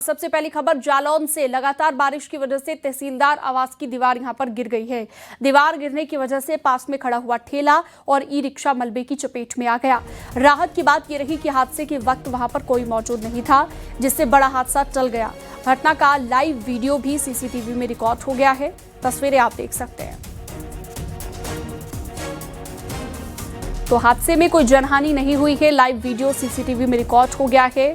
सबसे पहली खबर जालौन से। लगातार बारिश की वजह से तहसीलदार आवास की दीवार यहां पर गिर गई है। दीवार गिरने की वजह से पास में खड़ा हुआ ठेला और ई रिक्शा मलबे की चपेट में आ गया। राहत की बात यह रही कि हादसे के वक्त वहां पर कोई मौजूद नहीं था, जिससे बड़ा हादसा टल गया। घटना का लाइव वीडियो भी सीसीटीवी में रिकॉर्ड हो गया है। तस्वीरें आप देख सकते हैं। तो हादसे में कोई जनहानि नहीं हुई है। लाइव वीडियो सीसीटीवी में रिकॉर्ड हो गया है।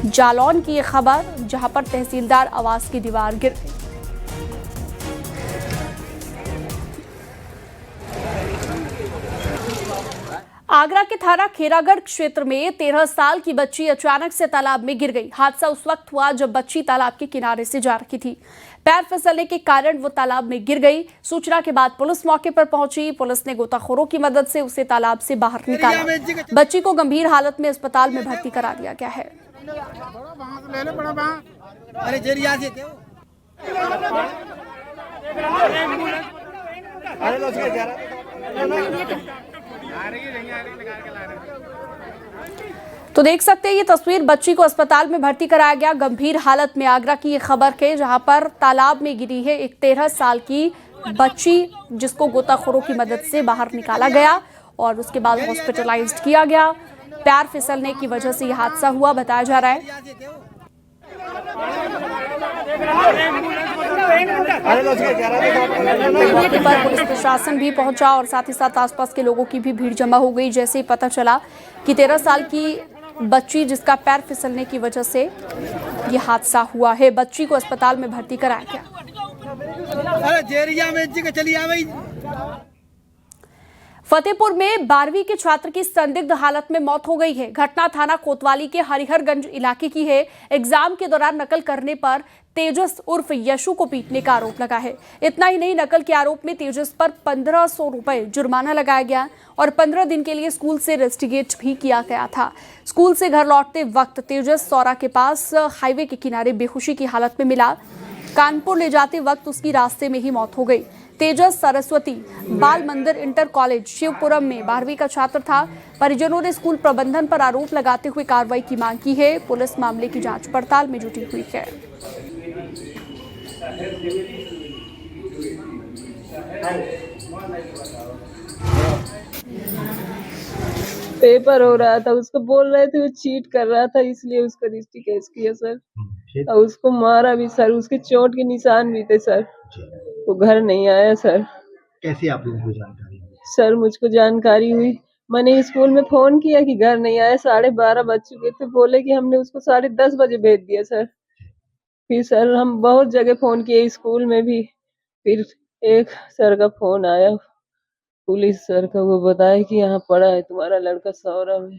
जालौन की यह खबर, जहां पर तहसीलदार आवास की दीवार गिर गई। आगरा के थाना खेरागढ़ क्षेत्र में 13 साल की बच्ची अचानक से तालाब में गिर गई। हादसा उस वक्त हुआ जब बच्ची तालाब के किनारे से जा रही थी। पैर फिसलने के कारण वो तालाब में गिर गई। सूचना के बाद पुलिस मौके पर पहुंची। पुलिस ने गोताखोरों की मदद से उसे तालाब से बाहर निकाला। बच्ची को गंभीर हालत में अस्पताल में भर्ती करा दिया गया है। तो देख सकते हैं ये तस्वीर, बच्ची को अस्पताल में भर्ती कराया गया गंभीर हालत में। आगरा की ये खबर है, जहां पर तालाब में गिरी है एक 13 साल की बच्ची, जिसको गोताखोरों की मदद से बाहर निकाला गया और उसके बाद हॉस्पिटलाइज्ड किया गया। पैर फिसलने की वजह से यह हादसा हुआ बताया जा रहा है। मौके पर पुलिस प्रशासन भी पहुंचा और साथ ही साथ आसपास के लोगों की भी भीड़ जमा हो गई। जैसे ही पता चला कि 13 साल की बच्ची, जिसका पैर फिसलने की वजह से यह हादसा हुआ है, बच्ची को अस्पताल में भर्ती कराया गया। फतेहपुर में 12वीं के छात्र की संदिग्ध हालत में मौत हो गई है। घटना थाना कोतवाली के हरिहरगंज इलाके की है। एग्जाम के दौरान नकल करने पर तेजस उर्फ यशु को पीटने का आरोप लगा है। इतना ही नहीं, नकल के आरोप में तेजस पर 1500 रुपए जुर्माना लगाया गया और 15 दिन के लिए स्कूल से रेस्टिगेट भी किया गया था। स्कूल से घर लौटते वक्त तेजस सौरा के पास हाईवे के किनारे बेहोशी की हालत में मिला। कानपुर ले जाते वक्त उसकी रास्ते में ही मौत हो गई। तेजस सरस्वती बाल मंदिर इंटर कॉलेज शिवपुरम में 12वीं का छात्र था। परिजनों ने स्कूल प्रबंधन पर आरोप लगाते हुए कार्रवाई की मांग की है। पुलिस मामले की जांच पड़ताल में जुटी हुई है। पेपर हो रहा था, उसको बोल रहे थे वो चीट कर रहा था, इसलिए उसका रजिस्ट्री केस किया सर। और उसको मारा भी सर, उसके चोट के निशान भी थे सर। वो घर नहीं आया सर। कैसे आप लोगों को जानकारी हुई? सर मुझको जानकारी हुई, मैंने स्कूल में फोन किया कि घर नहीं आया। 12:30 बज चुके थे। बोले कि हमने उसको 10:30 बजे भेज दिया सर। फिर सर हम बहुत जगह फोन किए, स्कूल में भी। फिर एक सर का फोन आया, पुलिस सर का, वो बताया कि यहाँ पड़ा है तुम्हारा लड़का सौरा में।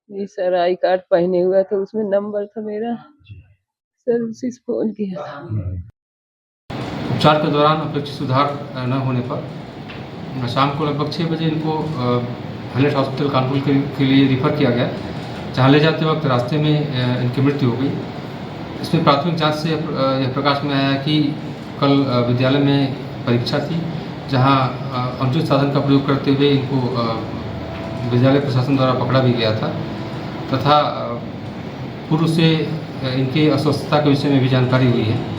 जी सर, आई कार्ड पहने हुआ था, उसमें नंबर था मेरा सर, उसी से फोन किया था। उपचार के दौरान अपेक्षित सुधार न होने पर शाम को लगभग 6 बजे इनको हलेट हॉस्पिटल कानपुर के लिए रिफ़र किया गया, जहाँ ले जाते वक्त रास्ते में इनकी मृत्यु हो गई। इसमें प्राथमिक जांच से यह प्रकाश में आया कि कल विद्यालय में परीक्षा थी, जहाँ अनुचित साधन का प्रयोग करते हुए इनको विद्यालय प्रशासन द्वारा पकड़ा भी गया था, तथा पूर्व से इनके अस्वस्थता के विषय में भी जानकारी हुई है।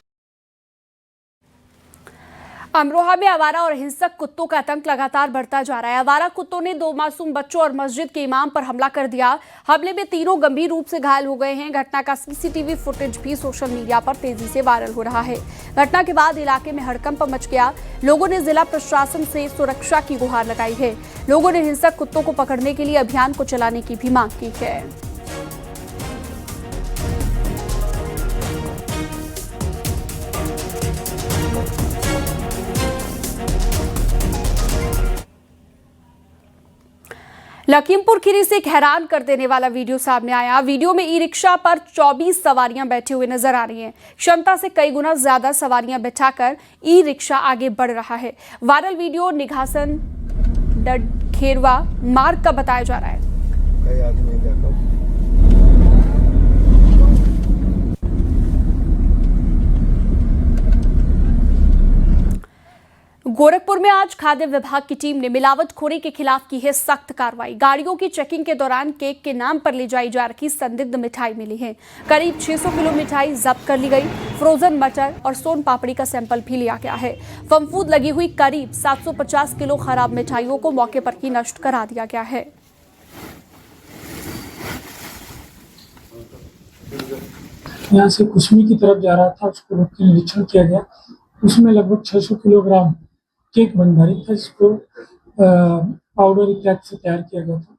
अमरोहा में आवारा और हिंसक कुत्तों का आतंक लगातार बढ़ता जा रहा है। आवारा कुत्तों ने 2 मासूम बच्चों और मस्जिद के इमाम पर हमला कर दिया। हमले में तीनों गंभीर रूप से घायल हो गए हैं। घटना का सीसीटीवी फुटेज भी सोशल मीडिया पर तेजी से वायरल हो रहा है। घटना के बाद इलाके में हड़कंप मच गया। लोगों ने जिला प्रशासन से सुरक्षा की गुहार लगाई है। लोगों ने हिंसक कुत्तों को पकड़ने के लिए अभियान को चलाने की भी मांग की है। लखीमपुर खीरी से एक हैरान कर देने वाला वीडियो सामने आया। वीडियो में ई रिक्शा पर 24 सवारियां बैठे हुए नजर आ रही हैं। क्षमता से कई गुना ज्यादा सवारियां बैठाकर ई रिक्शा आगे बढ़ रहा है। वायरल वीडियो निघासन खेरवा मार्ग का बताया जा रहा है। गोरखपुर में आज खाद्य विभाग की टीम ने मिलावटखोरी के खिलाफ की है सख्त कार्रवाई। गाड़ियों की चेकिंग के दौरान केक के नाम पर ले जाई जा रही संदिग्ध मिठाई मिली है। करीब 600 किलो मिठाई जब्त कर ली गई। फ्रोजन मटर और सोन पापड़ी का सैंपल भी लिया गया है। फंफूद लगी हुई करीब 750 किलो खराब मिठाइयों को मौके पर ही नष्ट करा दिया गया है। यहाँ से कुसमी की तरफ जा रहा था, उसको रोक के निरीक्षण किया गया। उसमें लगभग 600 किलोग्राम केक भंडारित था, जिसको पाउडर इत्यादि से तैयार किया गया था,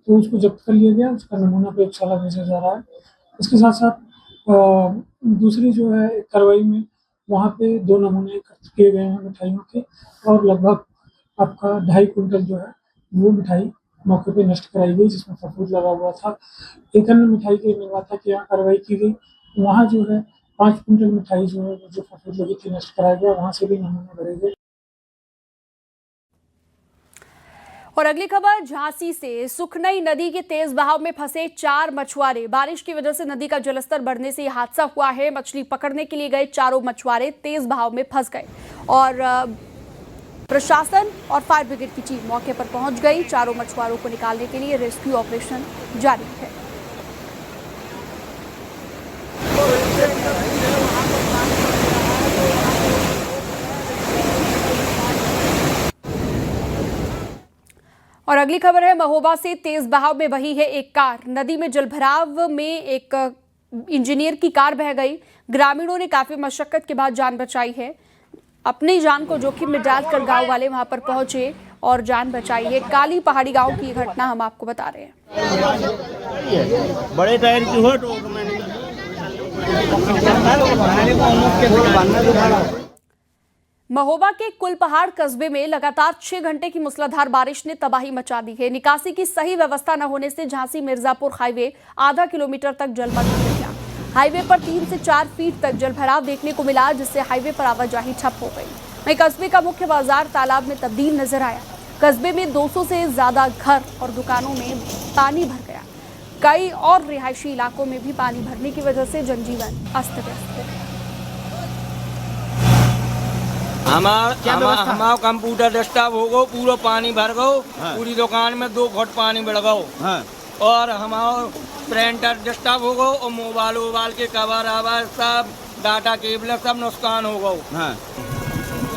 तो उसको जब्त कर लिया गया। उसका नमूना प्रयोगशाला भेजा जा रहा है। इसके साथ साथ दूसरी जो है कार्रवाई में वहाँ पे 2 नमूने एकत्र किए गए हैं मिठाइयों के, और लगभग आपका 2.5 कुंटल जो है वो मिठाई मौके पे नष्ट कराई गई, जिसमें फफूंद लगा हुआ था। एक अन्य मिठाई के निर्माता के यहाँ कार्रवाई की गई। वहाँ जो है 5 कुंटल मिठाई जो है जो फफूंद लगी थी नष्ट कराया गया। वहाँ से भी नमूने भरे गए। और अगली खबर झांसी से। सुखनई नदी के तेज बहाव में फंसे 4 मछुआरे। बारिश की वजह से नदी का जलस्तर बढ़ने से यह हादसा हुआ है। मछली पकड़ने के लिए गए 4 मछुआरे तेज बहाव में फंस गए और प्रशासन और फायर ब्रिगेड की टीम मौके पर पहुंच गई। 4 मछुआरों को निकालने के लिए रेस्क्यू ऑपरेशन जारी है। और अगली खबर है महोबा से। तेज बहाव में बही है एक कार। नदी में जलभराव में एक इंजीनियर की कार बह गई। ग्रामीणों ने काफी मशक्कत के बाद जान बचाई है। अपनी जान को जोखिम में डालकर गांव वाले वहां पर पहुंचे और जान बचाई है। काली पहाड़ी गांव की घटना हम आपको बता रहे हैं। बड़े टायर की हो तो महोबा के कुलपहाड़ कस्बे में लगातार 6 घंटे की मूसलाधार बारिश ने तबाही मचा दी है। निकासी की सही व्यवस्था न होने से झांसी मिर्जापुर हाईवे आधा किलोमीटर तक जलमग्न हो गया। हाईवे पर 3 से 4 फीट तक जलभराव देखने को मिला, जिससे हाईवे पर आवाजाही ठप हो गई। वहीं कस्बे का मुख्य बाजार तालाब में तब्दील नजर आया। कस्बे में 200 से ज्यादा घर और दुकानों में पानी भर गया। कई और रिहायशी इलाकों में भी पानी भरने की वजह से जनजीवन अस्त व्यस्त है। हमारा कंप्यूटर डेस्कटॉप हो गो, पूरा पानी भर गो। हाँ। पूरी दुकान में 2 फुट पानी बढ़ गो। हाँ। और हमारा प्रिंटर डेस्कटॉप हो गो और मोबाइल के कवर आवाज सब डाटा केबल सब नुकसान हो गो। हाँ।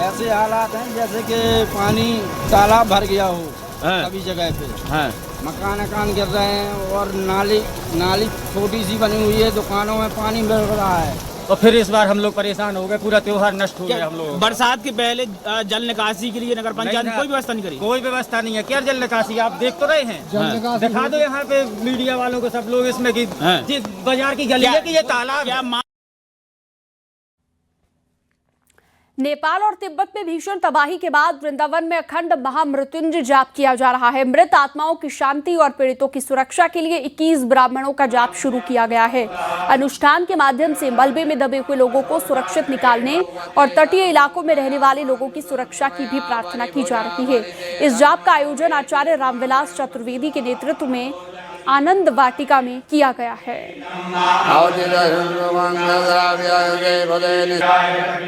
ऐसे हालात हैं जैसे कि पानी तालाब भर गया हो। हाँ। सभी जगह पे। हाँ। मकान गिर रहे हैं और नाली छोटी सी बनी हुई है। दुकानों में पानी बढ़ रहा है। और फिर इस बार हम लोग परेशान हो गए। पूरा त्योहार नष्ट हो गया हम लोग। बरसात के पहले जल निकासी के लिए नगर पंचायत ने कोई व्यवस्था नहीं करी। कोई व्यवस्था नहीं है। क्या जल निकासी आप देख तो रहे हैं। दिखा दो यहाँ पे मीडिया वालों को सब लोग इसमें कि बाजार की गली है कि ये तालाब। नेपाल और तिब्बत में भीषण तबाही के बाद वृंदावन में अखंड महामृत्युंजय जाप किया जा रहा है। मृत आत्माओं की शांति और पीड़ितों की सुरक्षा के लिए 21 ब्राह्मणों का जाप शुरू किया गया है। अनुष्ठान के माध्यम से मलबे में दबे हुए लोगों को सुरक्षित निकालने और तटीय इलाकों में रहने वाले लोगों की सुरक्षा की भी प्रार्थना की जा रही है। इस जाप का आयोजन आचार्य रामविलास चतुर्वेदी के नेतृत्व में आनंद वाटिका में किया गया है।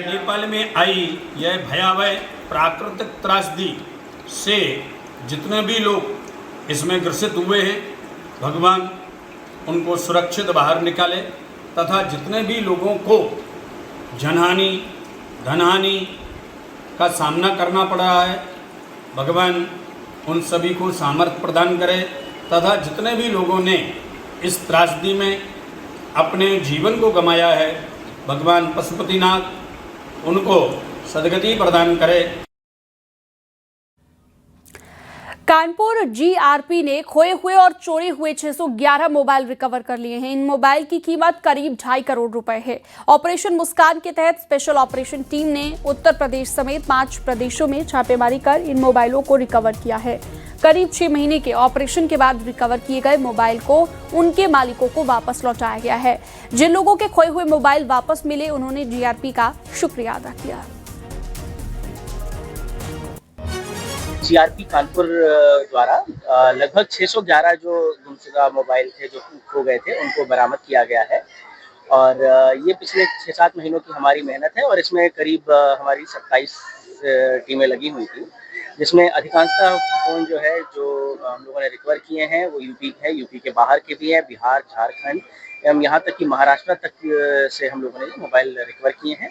नेपाल में आई यह भयावह प्राकृतिक त्रासदी से जितने भी लोग इसमें ग्रसित हुए हैं, भगवान उनको सुरक्षित बाहर निकाले तथा जितने भी लोगों को जनहानि धनहानि का सामना करना पड़ रहा है, भगवान उन सभी को सामर्थ्य प्रदान करे तथा जितने भी लोगों ने इस त्रासदी में अपने जीवन को गंवाया है, भगवान पशुपतिनाथ उनको सद्गति प्रदान करे। कानपुर जीआरपी ने खोए हुए और चोरी हुए 611 मोबाइल रिकवर कर लिए हैं। इन मोबाइल की कीमत करीब 2.5 करोड़ रुपए है। ऑपरेशन मुस्कान के तहत स्पेशल ऑपरेशन टीम ने उत्तर प्रदेश समेत 5 प्रदेशों में छापेमारी कर इन मोबाइलों को रिकवर किया है। करीब 6 महीने के ऑपरेशन के बाद रिकवर किए गए मोबाइल को उनके मालिकों को वापस लौटाया गया है। जिन लोगों के खोए हुए मोबाइल वापस मिले, उन्होंने जीआरपी का शुक्रिया अदा किया। जीआरपी कानपुर द्वारा लगभग 611 जो गुमशुदा मोबाइल थे जो खो गए थे, उनको बरामद किया गया है। और ये पिछले 6-7 महीनों की हमारी मेहनत है और इसमें करीब हमारी 27 टीमें लगी हुई थी, जिसमें अधिकांशतः फोन जो है जो हम लोगों ने रिकवर किए हैं वो यूपी है, यूपी के बाहर के भी हैं, बिहार, झारखंड एवं यहाँ तक कि महाराष्ट्र तक से हम लोगों ने मोबाइल रिकवर किए हैं।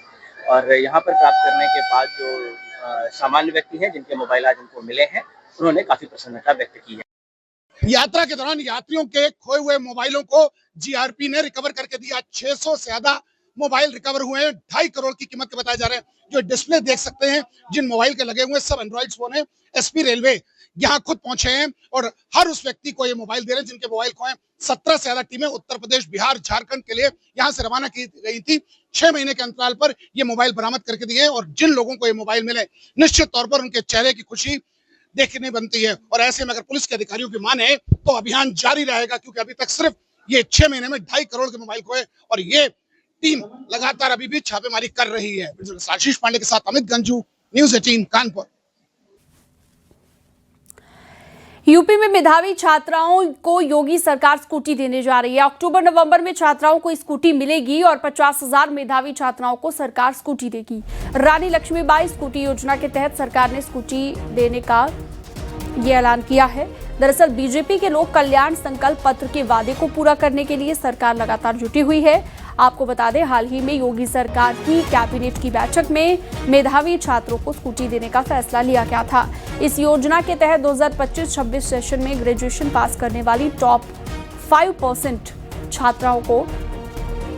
और यहाँ पर प्राप्त करने के बाद जो सामान्य व्यक्ति हैं जिनके मोबाइल आज उनको मिले हैं, उन्होंने काफी प्रसन्नता व्यक्त की है। यात्रा के दौरान यात्रियों के खोए हुए मोबाइलों को जीआरपी ने रिकवर करके दिया। 600 से ज्यादा मोबाइल रिकवर हुए हैं। 2.5 करोड़ की कीमत के बताए जा रहे हैं। जो डिस्प्ले देख सकते हैं जिन मोबाइल के लगे हुए हैं सब एंड्रॉइड फोन है। एसपी रेलवे यहाँ खुद पहुंचे हैं और हर उस व्यक्ति को ये मोबाइल दे रहे हैं जिनके मोबाइल खोए। 17 से ज्यादा टीमें उत्तर प्रदेश, बिहार, झारखंड के लिए यहाँ से रवाना की गई थी। 6 महीने के अंतराल पर ये मोबाइल बरामद करके दिए और जिन लोगों को ये मोबाइल मिले निश्चित तौर पर उनके चेहरे की खुशी देखने बनती है। और ऐसे में अगर पुलिस के अधिकारियों की माने तो अभियान जारी रहेगा, क्योंकि अभी तक सिर्फ ये 6 महीने में 2.5 करोड़ के मोबाइल खोए और ये टीम लगातार अभी भी छापेमारी कर रही है। आशीष पांडे के साथ अमित गंजू, न्यूज़ 18 कानपुर। यूपी में मेधावी छात्राओं को योगी सरकार स्कूटी देने जा रही है। अक्टूबर-नवंबर में छात्राओं को स्कूटी मिलेगी और 50,000 मेधावी छात्राओं को सरकार स्कूटी देगी। रानी लक्ष्मीबाई स्कूटी योजना के तहत सरकार ने स्कूटी देने का ये ऐलान किया है। दरअसल बीजेपी के लोक कल्याण संकल्प पत्र के वादे को पूरा करने के लिए सरकार लगातार जुटी हुई है। आपको बता दें, हाल ही में योगी सरकार की कैबिनेट की बैठक में मेधावी छात्रों को स्कूटी देने का फैसला लिया गया था। इस योजना के तहत 2025-26 सेशन में ग्रेजुएशन पास करने वाली टॉप 5% छात्राओं को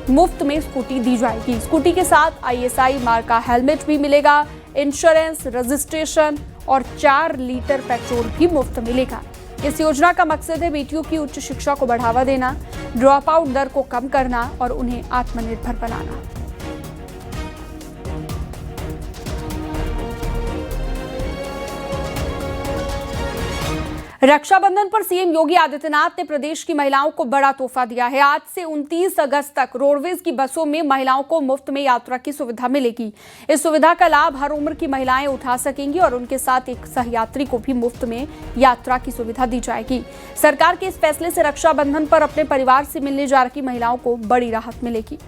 मुफ्त में स्कूटी दी जाएगी। स्कूटी के साथ ISI मार्का हेलमेट भी मिलेगा, इंश्योरेंस, रजिस्ट्रेशन और 4 लीटर पेट्रोल भी मुफ्त मिलेगा। इस योजना का मकसद है बेटियों की उच्च शिक्षा को बढ़ावा देना, ड्रॉप आउट दर को कम करना और उन्हें आत्मनिर्भर बनाना। रक्षाबंधन पर सीएम योगी आदित्यनाथ ने प्रदेश की महिलाओं को बड़ा तोहफा दिया है। आज से 29 अगस्त तक रोडवेज की बसों में महिलाओं को मुफ्त में यात्रा की सुविधा मिलेगी। इस सुविधा का लाभ हर उम्र की महिलाएं उठा सकेंगी और उनके साथ एक सहयात्री को भी मुफ्त में यात्रा की सुविधा दी जाएगी। सरकार के इस फैसले से रक्षाबंधन पर अपने परिवार से मिलने जा रही महिलाओं को बड़ी राहत मिलेगी।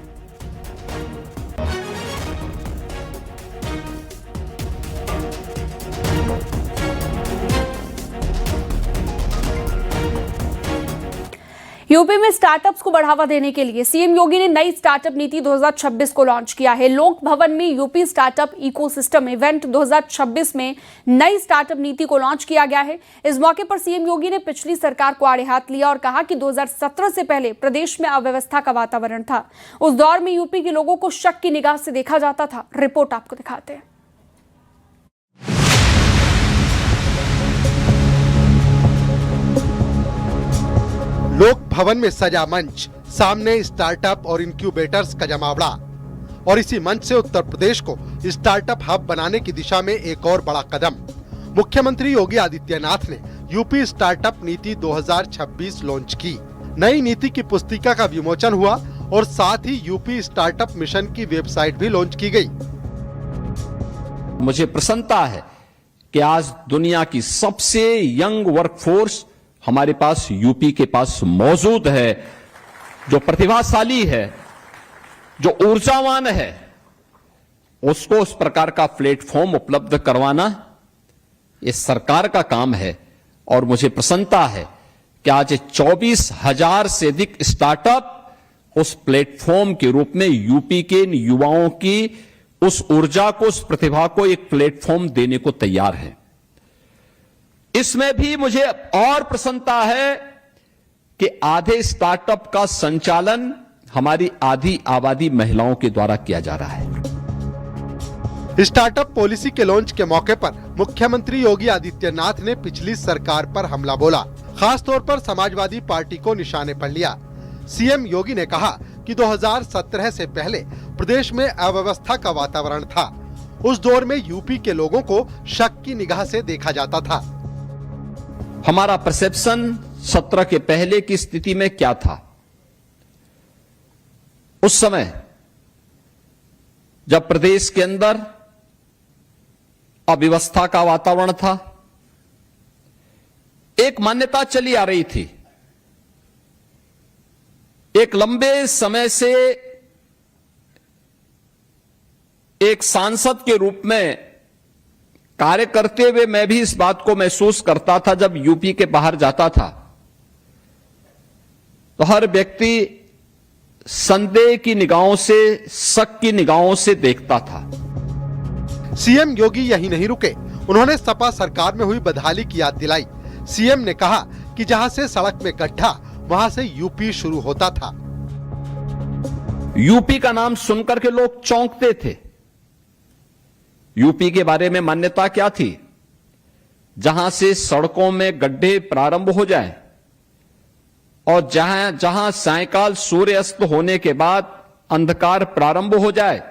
यूपी में स्टार्टअप्स को बढ़ावा देने के लिए सीएम योगी ने नई स्टार्टअप नीति 2026 को लॉन्च किया है। लोक भवन में यूपी स्टार्टअप इकोसिस्टम इवेंट 2026 में नई स्टार्टअप नीति को लॉन्च किया गया है। इस मौके पर सीएम योगी ने पिछली सरकार को आड़े हाथ लिया और कहा कि 2017 से पहले प्रदेश में अव्यवस्था का वातावरण था। उस दौर में यूपी के लोगों को शक की निगाह से देखा जाता था। रिपोर्ट आपको दिखाते हैं। लोक भवन में सजा मंच, सामने स्टार्टअप और इंक्यूबेटर्स का जमावड़ा और इसी मंच से उत्तर प्रदेश को स्टार्टअप हब बनाने की दिशा में एक और बड़ा कदम। मुख्यमंत्री योगी आदित्यनाथ ने यूपी स्टार्टअप नीति 2026 लॉन्च की। नई नीति की पुस्तिका का विमोचन हुआ और साथ ही यूपी स्टार्टअप मिशन की वेबसाइट भी लॉन्च की गई। मुझे प्रसन्नता है कि आज दुनिया की सबसे यंग वर्कफोर्स हमारे पास यूपी के पास मौजूद है, जो प्रतिभाशाली है, जो ऊर्जावान है। उसको उस प्रकार का प्लेटफॉर्म उपलब्ध करवाना ये सरकार का काम है और मुझे प्रसन्नता है कि आज 24,000 से अधिक स्टार्टअप उस प्लेटफॉर्म के रूप में यूपी के युवाओं की उस ऊर्जा को, उस प्रतिभा को एक प्लेटफॉर्म देने को तैयार है। इसमें भी मुझे और प्रसन्नता है कि आधे स्टार्टअप का संचालन हमारी आधी आबादी महिलाओं के द्वारा किया जा रहा है। स्टार्टअप पॉलिसी के लॉन्च के मौके पर मुख्यमंत्री योगी आदित्यनाथ ने पिछली सरकार पर हमला बोला, खास तौर पर समाजवादी पार्टी को निशाने पर लिया। सीएम योगी ने कहा कि 2017 से पहले प्रदेश में अव्यवस्था का वातावरण था। उस दौर में यूपी के लोगों को शक की निगाह से देखा जाता था। हमारा परसेप्शन 17 के पहले की स्थिति में क्या था? उस समय जब प्रदेश के अंदर अव्यवस्था का वातावरण था, एक मान्यता चली आ रही थी, एक लंबे समय से एक सांसद के रूप में कार्य करते हुए मैं भी इस बात को महसूस करता था, जब यूपी के बाहर जाता था तो हर व्यक्ति संदेह की निगाहों से, शक की निगाहों से देखता था। सीएम योगी यही नहीं रुके, उन्होंने सपा सरकार में हुई बदहाली की याद दिलाई। सीएम ने कहा कि जहां से सड़क में गड्ढा, वहां से यूपी शुरू होता था। यूपी का नाम सुनकर के लोग चौंकते थे। यूपी के बारे में मान्यता क्या थी? जहां से सड़कों में गड्ढे प्रारंभ हो जाए और जहां सायंकाल सूर्य अस्त होने के बाद अंधकार प्रारंभ हो जाए,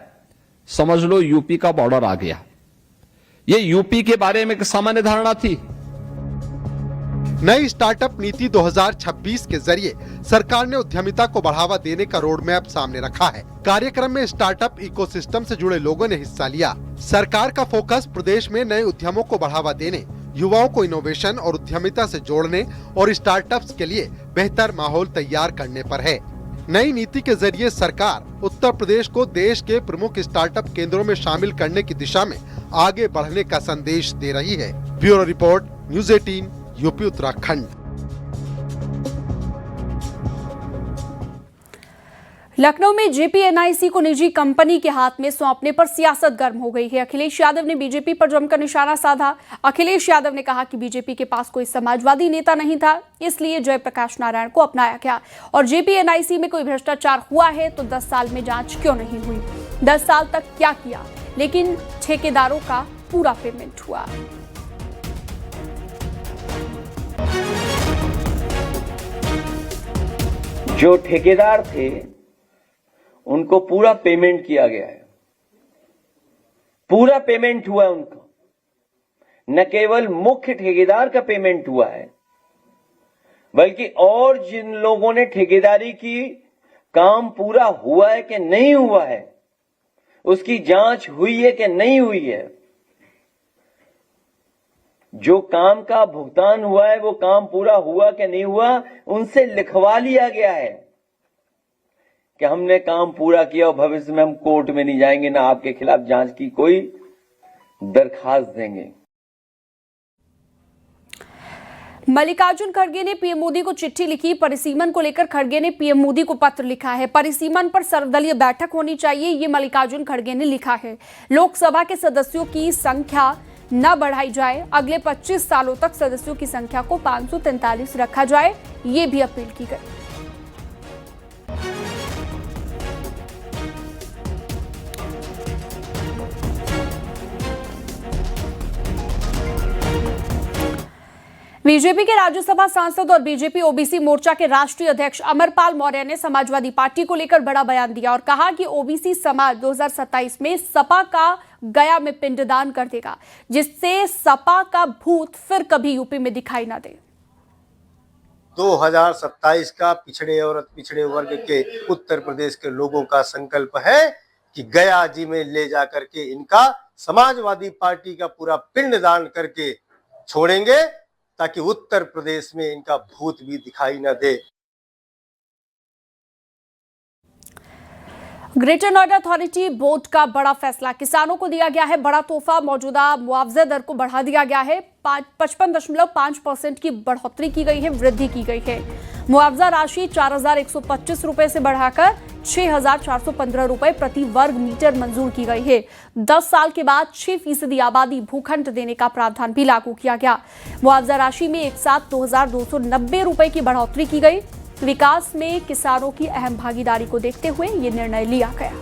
समझ लो यूपी का बॉर्डर आ गया। ये यूपी के बारे में एक सामान्य धारणा थी। नई स्टार्टअप नीति 2026 के जरिए सरकार ने उद्यमिता को बढ़ावा देने का रोड मैप सामने रखा है। कार्यक्रम में स्टार्टअप इकोसिस्टम से जुड़े लोगों ने हिस्सा लिया। सरकार का फोकस प्रदेश में नए उद्यमों को बढ़ावा देने, युवाओं को इनोवेशन और उद्यमिता से जोड़ने और स्टार्टअप्स के लिए बेहतर माहौल तैयार करने पर है। नई नीति के जरिए सरकार उत्तर प्रदेश को देश के प्रमुख स्टार्टअप केंद्रों में शामिल करने की दिशा में आगे बढ़ने का संदेश दे रही है। Bureau report, news 18, UP Uttarakhand. Lucknow में जेपीएनआईसी को निजी कंपनी के हाथ में सौंपने पर सियासत गर्म हो गई है। अखिलेश यादव ने बीजेपी पर जमकर निशाना साधा। अखिलेश यादव ने कहा कि बीजेपी के पास कोई समाजवादी नेता नहीं था, इसलिए जयप्रकाश नारायण को अपनाया गया। और जेपीएनआईसी में कोई भ्रष्टाचार हुआ है तो 10 साल में जांच क्यों नहीं हुई? 10 साल तक क्या किया, लेकिन ठेकेदारों का पूरा पेमेंट हुआ। जो ठेकेदार थे उनको पूरा पेमेंट किया गया है, पूरा पेमेंट हुआ है उनको। न केवल मुख्य ठेकेदार का पेमेंट हुआ है, बल्कि और जिन लोगों ने ठेकेदारी की, काम पूरा हुआ है कि नहीं हुआ है, उसकी जांच हुई है कि नहीं हुई है। जो काम का भुगतान हुआ है वो काम पूरा हुआ कि नहीं हुआ, उनसे लिखवा लिया गया है कि हमने काम पूरा किया और भविष्य में हम कोर्ट में नहीं जाएंगे, ना आपके खिलाफ जांच की कोई दरखास्त देंगे। मल्लिकार्जुन खड़गे ने पीएम मोदी को चिट्ठी लिखी। परिसीमन को लेकर खड़गे ने पीएम मोदी को पत्र लिखा है। परिसीमन पर सर्वदलीय बैठक होनी चाहिए, ये मल्लिकार्जुन खड़गे ने लिखा है। लोकसभा के सदस्यों की संख्या न बढ़ाई जाए, अगले 25 सालों तक सदस्यों की संख्या को 543 रखा जाए, ये भी अपील की गई। बीजेपी के राज्यसभा सांसद और बीजेपी ओबीसी मोर्चा के राष्ट्रीय अध्यक्ष अमरपाल मौर्य ने समाजवादी पार्टी को लेकर बड़ा बयान दिया और कहा कि ओबीसी समाज 2027 में सपा का गया में पिंडदान कर देगा, जिससे सपा का भूत फिर कभी यूपी में दिखाई ना दे। 2027 का पिछड़े और अति पिछड़े वर्ग के उत्तर प्रदेश के लोगों का संकल्प है कि गया जी में ले जा करके इनका समाजवादी पार्टी का पूरा पिंडदान करके छोड़ेंगे, ताकि उत्तर प्रदेश में इनका भूत भी दिखाई न दे। ग्रेटर नोएडा अथॉरिटी बोर्ड का बड़ा फैसला, किसानों को दिया गया है बड़ा तोहफा। मौजूदा मुआवजा दर को बढ़ा दिया गया है, 55.5% की बढ़ोतरी की गई है, वृद्धि की गई है। मुआवजा राशि 4,125 रुपए से बढ़ाकर 6,415 रुपए प्रति वर्ग मीटर मंजूर की गई है। 10 साल के बाद 6% आबादी भूखंड देने का प्रावधान भी लागू किया गया। मुआवजा राशि में एक साथ 2,290 रुपए की बढ़ोतरी की गई। विकास में किसानों की अहम भागीदारी को देखते हुए ये निर्णय लिया गया।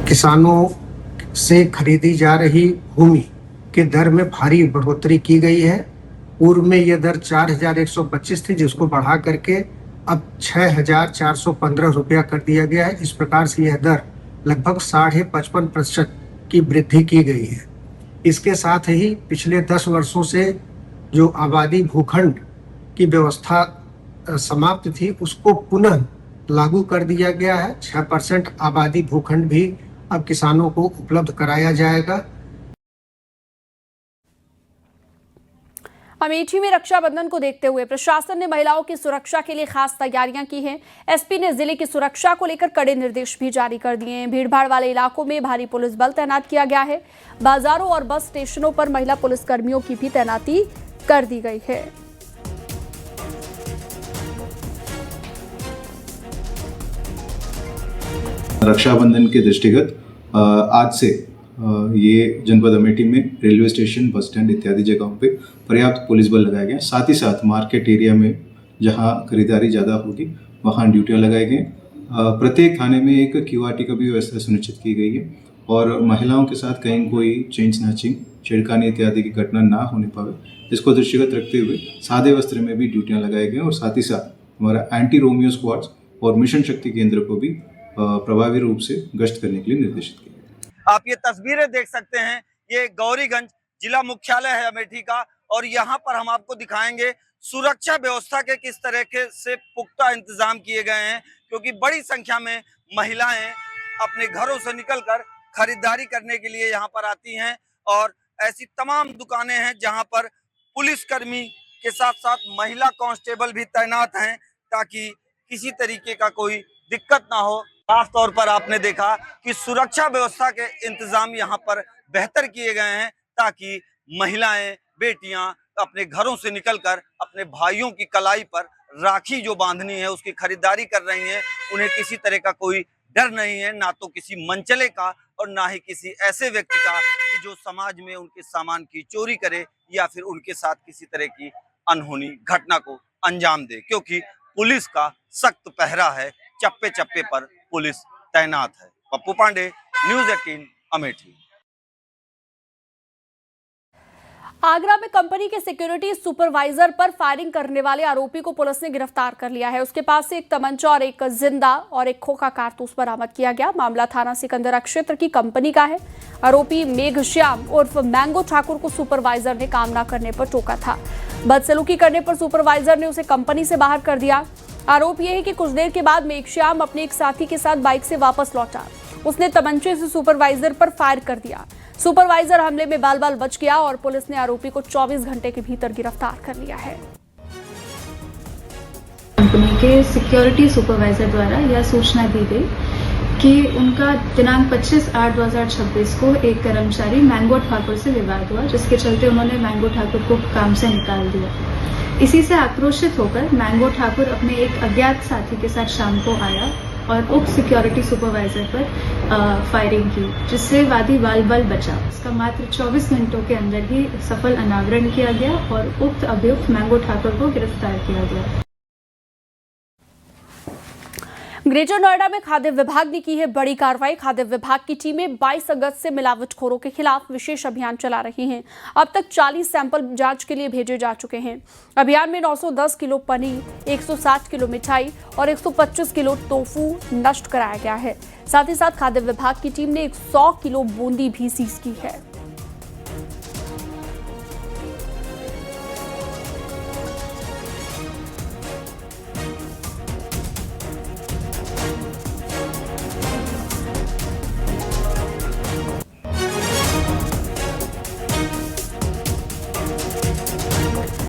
किसानों से खरीदी जा रही भूमि के दर में भारी बढ़ोतरी की गई है। पूर्व में यह दर 4,125 थी, जिसको बढ़ा करके अब 6,415 रुपया कर दिया गया है। इस प्रकार से यह दर लगभग 55% की वृद्धि की गई है। इसके साथ ही पिछले 10 वर्षों से जो आबादी भूखंड की व्यवस्था समाप्त थी, उसको पुनः लागू कर दिया गया है। 6% आबादी भूखंड भी अब किसानों को उपलब्ध कराया जाएगा। अमेठी में रक्षाबंधन को देखते हुए प्रशासन ने महिलाओं की सुरक्षा के लिए खास तैयारियां की हैं। एसपी ने जिले की सुरक्षा को लेकर कड़े निर्देश भी जारी कर दिए हैं। भीड़भाड़ वाले इलाकों में भारी पुलिस बल तैनात किया गया है। बाजारों और बस स्टेशनों पर महिला पुलिसकर्मियों की भी तैनाती कर दी गई है। रक्षाबंधन के दृष्टिगत आज से ये जनपद अमेठी में रेलवे स्टेशन, बस स्टैंड इत्यादि जगहों पे पर्याप्त पुलिस बल लगाए गए। साथ ही साथ मार्केट एरिया में जहां खरीदारी ज़्यादा होगी वहां ड्यूटियां लगाई गई। प्रत्येक थाने में एक QRT की भी व्यवस्था सुनिश्चित की गई है और महिलाओं के साथ कहीं कोई चेन स्नैचिंग, छेड़खानी इत्यादि की घटना ना होने पावे, इसको दृष्टिगत रखते हुए सादे वस्त्र में भी ड्यूटियां लगाई गई और साथ ही साथ हमारा एंटी रोमियो स्क्वाड्स और मिशन शक्ति केंद्र को भी प्रभावी रूप से गश्त करने के लिए निर्देशित किया। आप ये तस्वीरें देख सकते हैं, ये गौरीगंज जिला मुख्यालय है अमेठी का और यहाँ पर हम आपको दिखाएंगे सुरक्षा व्यवस्था के किस तरह के से पुख्ता इंतजाम किए गए हैं, क्योंकि बड़ी संख्या में महिलाएं अपने घरों से निकलकर खरीदारी करने के लिए यहाँ पर आती हैं और ऐसी तमाम दुकानें हैं जहाँ पर पुलिसकर्मी के साथ साथ महिला कांस्टेबल भी तैनात हैं ताकि किसी तरीके का कोई दिक्कत ना हो। खास तौर पर आपने देखा कि सुरक्षा व्यवस्था के इंतजाम यहाँ पर बेहतर किए गए हैं ताकि महिलाएं, बेटियां अपने घरों से निकलकर अपने भाइयों की कलाई पर राखी जो बांधनी है उसकी खरीदारी कर रही हैं। उन्हें किसी तरह का कोई डर नहीं है, ना तो किसी मनचले का और ना ही किसी ऐसे व्यक्ति का कि जो समाज में उनके सामान की चोरी करे या फिर उनके साथ किसी तरह की अनहोनी घटना को अंजाम दे, क्योंकि पुलिस का सख्त पहरा है, चप्पे चप्पे पर पुलिस तैनात है। पप्पू पांडे, न्यूज़ 18 अमेठी। आगरा में कंपनी के सिक्योरिटी सुपरवाइजर पर फायरिंग करने वाले आरोपी को पुलिस ने गिरफ्तार कर लिया है। उसके पास से एक तमंचा और एक जिंदा और एक खोखा कारतूस बरामद किया गया। मामला थाना सिकंदरा क्षेत्र की कंपनी का है। आरोपी मेघश्याम उर्फ मैंगो ठाकुर को सुपरवाइजर ने काम न करने पर टोका था। बदसलूकी करने पर सुपरवाइजर ने उसे कंपनी से बाहर कर दिया। आरोप यह है कि कुछ देर के बाद मेघश्याम अपने एक साथी के साथ बाइक से वापस लौटा। उसने तमंचे से सुपरवाइजर पर फायर कर दिया। सुपरवाइजर हमले में बाल बाल बच गया और पुलिस ने आरोपी को 24 घंटे के भीतर गिरफ्तार कर लिया है। कंपनी के सिक्योरिटी सुपरवाइजर द्वारा यह सूचना दी गई कि उनका दिनांक 25/8/2026 को एक कर्मचारी मैंगो ठाकुर से विवाद हुआ, जिसके चलते उन्होंने मैंगो ठाकुर को काम से निकाल दिया। इसी से आक्रोशित होकर मैंगो ठाकुर अपने एक अज्ञात साथी के साथ शाम को आया और उप सिक्योरिटी सुपरवाइजर पर फायरिंग की, जिससे वादी बाल बाल बचा। इसका मात्र 24 मिनटों के अंदर ही सफल अनावरण किया गया और उक्त अभियुक्त मैंगो ठाकुर को गिरफ्तार किया गया। ग्रेटर नोएडा में खाद्य विभाग ने की है बड़ी कार्रवाई। खाद्य विभाग की टीमें 22 अगस्त से मिलावटखोरों के खिलाफ विशेष अभियान चला रही हैं। अब तक 40 सैंपल जांच के लिए भेजे जा चुके हैं। अभियान में 910 किलो पनीर, 160 किलो मिठाई और 125 किलो टोफू नष्ट कराया गया है। साथ ही साथ खाद्य विभाग की टीम ने 100 किलो बूंदी भी सीज की है।